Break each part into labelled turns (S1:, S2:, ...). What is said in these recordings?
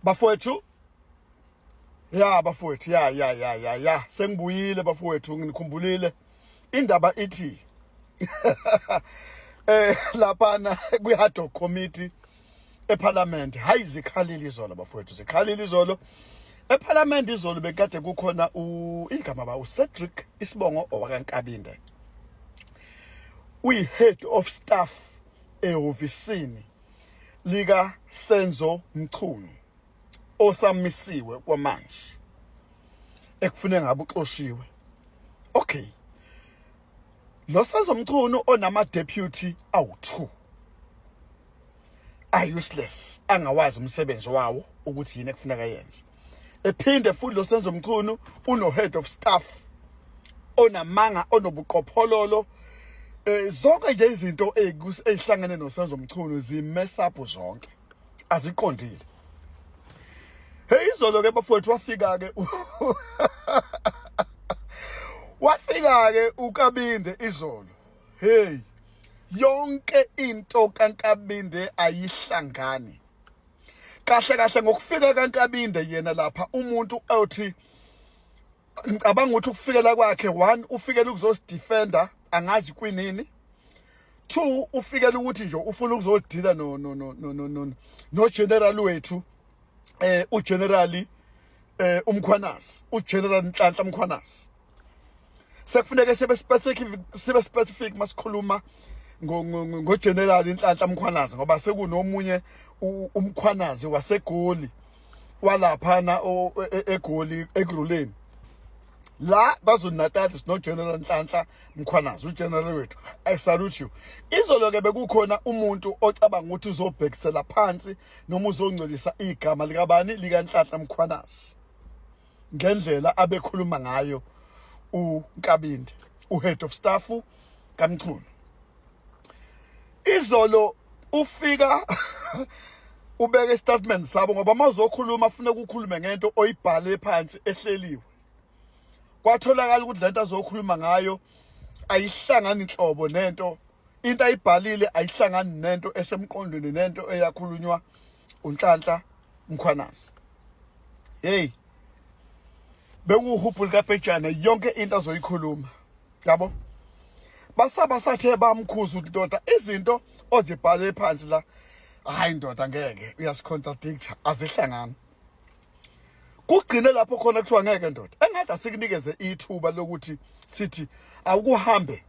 S1: Bafowethu. Ya bafowethu, ya. Sengibuyile bafowethu, nginikhumbulile. Indaba ithi lapana kwi-ad hoc committee eParliament, hayi zikhalile izolo bafowethu, zikhalile izolo. EParliament izolo bekade kukhona igama ba uCedric Isibongo owakaNkabinde. Uyi-head of staff ehhovisini lika Senzo Mchunu osamisiwe kwamanje ekufune ngabe uxoshiwe. Okay, lo Senzo Mchunu onama deputy awu2 useless, angawazi umsebenzi wawo ukuthi yini ekufuneka yenze. Ephinde futhi lo Senzo Mchunu uno head of staff onamanga, onobuqophololo. Zonke nje izinto ezihlangene no Senzo Mchunu zimess up zonke, aziqondile. Hey izolo ke bafowethu wafika ke uKabinde izolo. Hey, yonke into kaNkabinde ayihlangani. Kahle ngokufika kaNkabinde yena lapha umuntu othi ngicabanga ukuthi ukufikela kwakhe 1 ufikela ukuzodefender angazi kwinini. 2 ufikela ukuthi nje ufuna ukuzodila no general wethu ugenerali uMkhwanazi, ugeneral Nhlanhla Mkhwanazi. Sekufuneka sibe specific masikhuluma ngogeneral Nhlanhla Mkhwanazi ngoba sekunomunye uMkhwanazi waseGoli walaphana eGoli eGruleni. La bazoNatal sino General Nhlanhla Mkhwanazi, ugeneral wethu. I salute you. Izolo ke bekukhona umuntu ocabanga ukuthi uzobhekisela phansi noma uzongcolisa igama likabani lika Nhlanhla Mkhwanazi ngendlela abekhuluma ngayo uNkabinde, uhead of staff kaMchunu. Izolo ufika ubeke statement sabo ngoba mazokhuluma afuna ukukhuluma ngento oyibhale phansi ehleliwe. Kwatholakala ukuthi lento azokhuluma ngayo ayihlangani inhlobo nento, into ayibhalile ayihlangani nento esemqondweni nento eyakhulunywa uNhlanhla Mkhwanazi. Hey, bekuhubhula kaPetshana yonke into azoyikhuluma, yabo. Basaba sathe bamkhuza ukuthi ndoda izinto ozibhale phansi la, hayi ndoda ngeke uyasicontradict, azihlangani. Kugcine lapho khona kuthiwa ngeke ndoda engathi asikunikeze ithuba lokuthi sithi awukuhambe,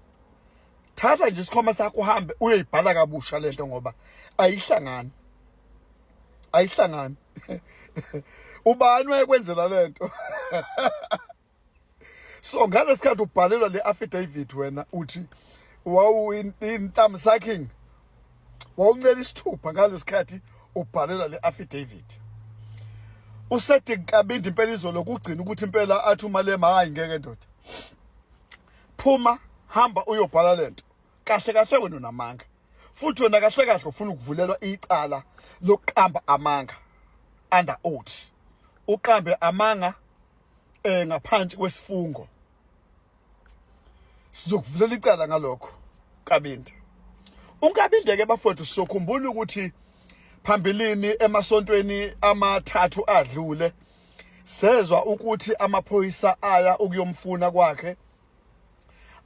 S1: thatha nje isikhoma sakho uhambe uyoyibhala kabusha lento ngoba ayihlangani. Ubani wayekwenzela lento? So ngalesikhathi ubhalelwa le affidavit wena uthi intamsakking wawuncela isithupha ngalesikhathi ubhalelwa le affidavit. Usethi Nkabinde impela izolo kugcina ukuthi impela athi umalema hayi ngeke ndoda. Phuma hamba uyobhala lento. Kahle wena unamanga. Futhi wena kahle ufuna ukuvulelwa icala lokuqamba amanga under oath. Uqambe amanga ngaphansi kwesifungo. Sizokuvulela icala ngalokho Nkabinde. uNkabinde ke bafowethu sokhumbula ukuthi phambilini emasontweni amathathu adlule sezwa ukuthi amaphoyisa aya ukuyomfuna kwakhe,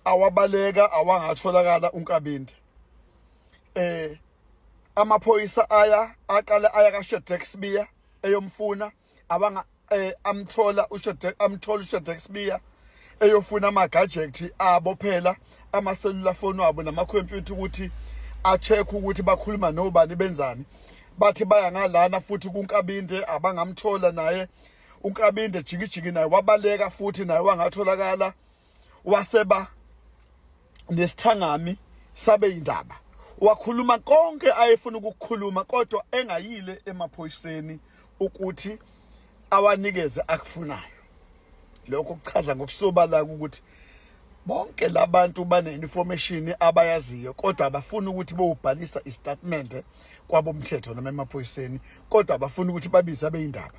S1: awabaleka awangatholakala uNkabinde. Amaphoyisa aqala aya kaShadrack Sibiya eyomfuna, amthola uShadrack Sibiya eyofuna ama-gadget abo phela, ama-cellular phone wabo nama-computer ukuthi a-check ukuthi bakhuluma nobani benzani. Bathi baya ngalana futhi kuNkabinde abangamthola naye. uNkabinde jikijiki naye wabaleka futhi naye wangatholakala, waseba nesithangami sabe indaba. Wakhuluma konke ayefuna ukukhuluma kodwa engayile emaphoyiseni ukuthi awanikeze akufunayo. Lokho kuchaza ngokusobala ukuthi bonke labantu bane-information abayaziyo kodwa abafuna ukuthi bowubhalisa istatement kwabomthetho noma emaphoyiseni, kodwa abafuna ukuthi babize abeyindaba.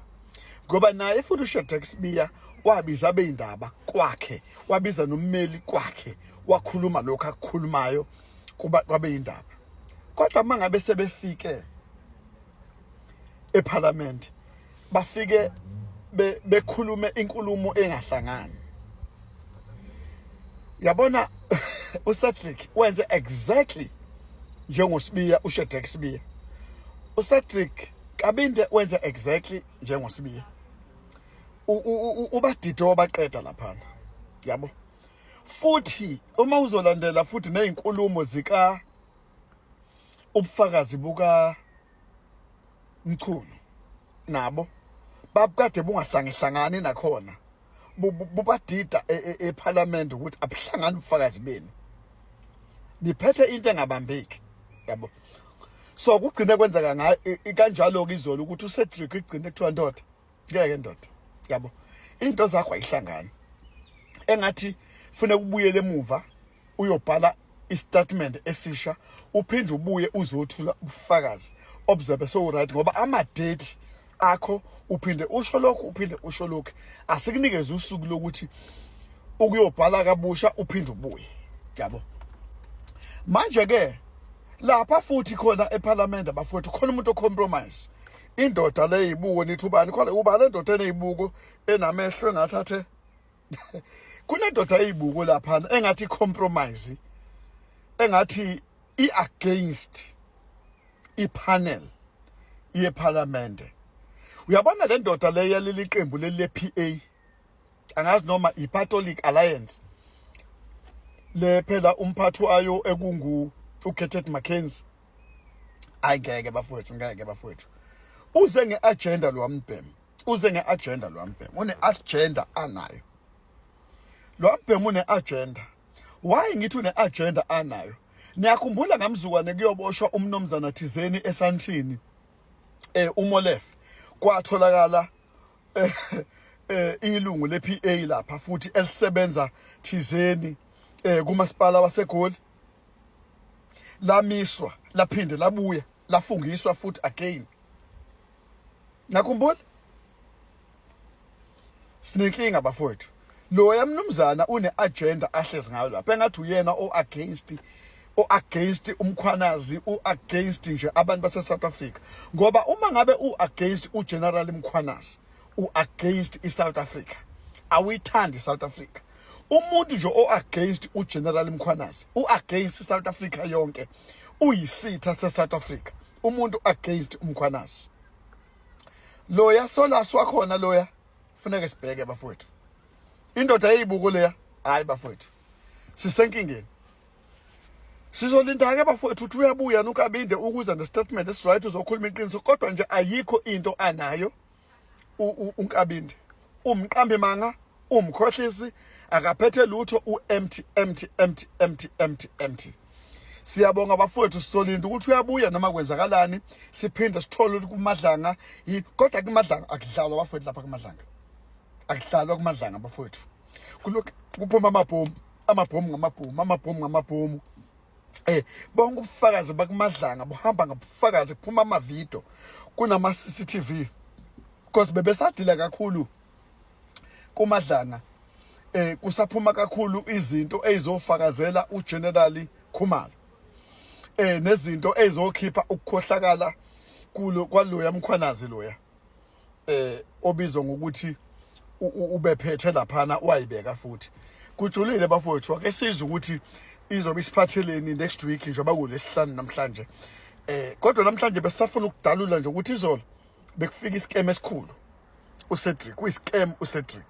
S1: Ngoba naye futhi uShadrack Sibiya wabiza abeyindaba kwakhe, wabiza nommeli kwakhe, wakhuluma lokho akukhulumayo kwabeyindaba. Kodwa mangabe sebefike eParliament bafike bekhulume inkulumo engahlangani. Yabona uCedric wenze exactly njengosibiya uShedrack Sibiya. uCedric Kabinde wenze exactly njengosibiya. Ubadide wabaqeda lapha. Yabo. Futhi uma uzolandela futhi nezinkulumo zika ubufakazi buka Mchunu nabo babukade bungahlangihlangani nakhona bubadida eParliament ukuthi abuhlangani ubufakazi benu niphethe into engabambeki yabo. So kugcine kwenzeka ngayo kanjalo ke izolo ukuthi uCedric igcine kuthiwa ndoda ngeke ndoda yabo into zakho ayihlangani engathi funa ukubuyela emuva uyobhala istatement esisha uphinde ubuye uzothula ubufakazi obuzabe so right ngoba ama date akho uphinde usho lokho uphinde usho lokho asikunikeze usuku lokuthi ukuyobhala kabusha uphinde ubuye yabo. Manje ke lapha futhi khona eParliament abafowethu khona umuntu ocompromise indoda le ibuko nithi ubani khona uba le ndoda eneyibuko enamehlo engathathe kunendoda eyibuko lapha engathi compromise engathi against ipanel yeParliament. Uyabona le ndoda le yaleli qembu le PA angazi noma iPatholic Alliance le phela umphathi wayo ekungu uGethet Mackenzie. Ayingeke bafowethu ngeke bafowethu uze ngeagenda lwambhemu uze ngeagenda lwambhemu une agenda anayo lwambhemu une agenda. Why ngithi une agenda anayo? Niyakhumbula ngamzukwane kuyoboshwa umnomzana thizeni eSandton uMolef kwatholakala ilungu lePA lapha futhi elisebenza thizeni kumasipala waseGoli lamiswa laphinde labuya lafungiswa futhi again. Nakhumbula sinenkinga bafowethu lo yamnumzana une agenda ahlezi ngayo lapha engathi uyena against umkhwanazi against nje abantu base South Africa ngoba uma ngabe against uGeneral Mkhwanazi against iSouth Africa awuyithandi iSouth Africa. Umuntu nje against uGeneral Mkhwanazi against iSouth Africa yonke uyisitha seSouth Africa umuntu against umkhwanazi loya solaswa khona loya funeka sibheke bafowethu indoda eyibuko leya hayi bafowethu sisenkingeni sizolinda ke bafowethu uthi uyabuya noKabinde ukuza nestatement esiright uzokhuluma iqiniso kodwa nje ayikho into anayo uNkabinde umqambi manga umkhohlisi akaphethe lutho empty. Siyabonga bafowethu sizolinda ukuthi uyabuya noma kwenzakalani siphinde sithole ukuthi kuMadlanga kodwa kuMadlanga akudlalwa bafowethu lapha kuMadlanga akudlalwa kuMadlanga bafowethu kulokhu kuphuma amabhomu bonke ubufakazi bakuMadlanga buhamba ngobufakazi kuphuma amavideo kunama CCTV because bebesadila kakhulu kuMadlanga kusaphuma kakhulu izinto ezofakazela uGeneral Khumalo nezinto ezokhipha ukukhohlakala kulo kwaloya Mkhwanazi loya obizwa ngokuthi ubephethe laphana wayibeka futhi kujulile bafowethu ake sizwe ukuthi izobe isiphatheleni next week njengoba kulesihlanu namhlanje kodwa namhlanje besafuna ukudalula nje ukuthi izolo bekufika iscam esikhulu uCedric uyiScam uCedric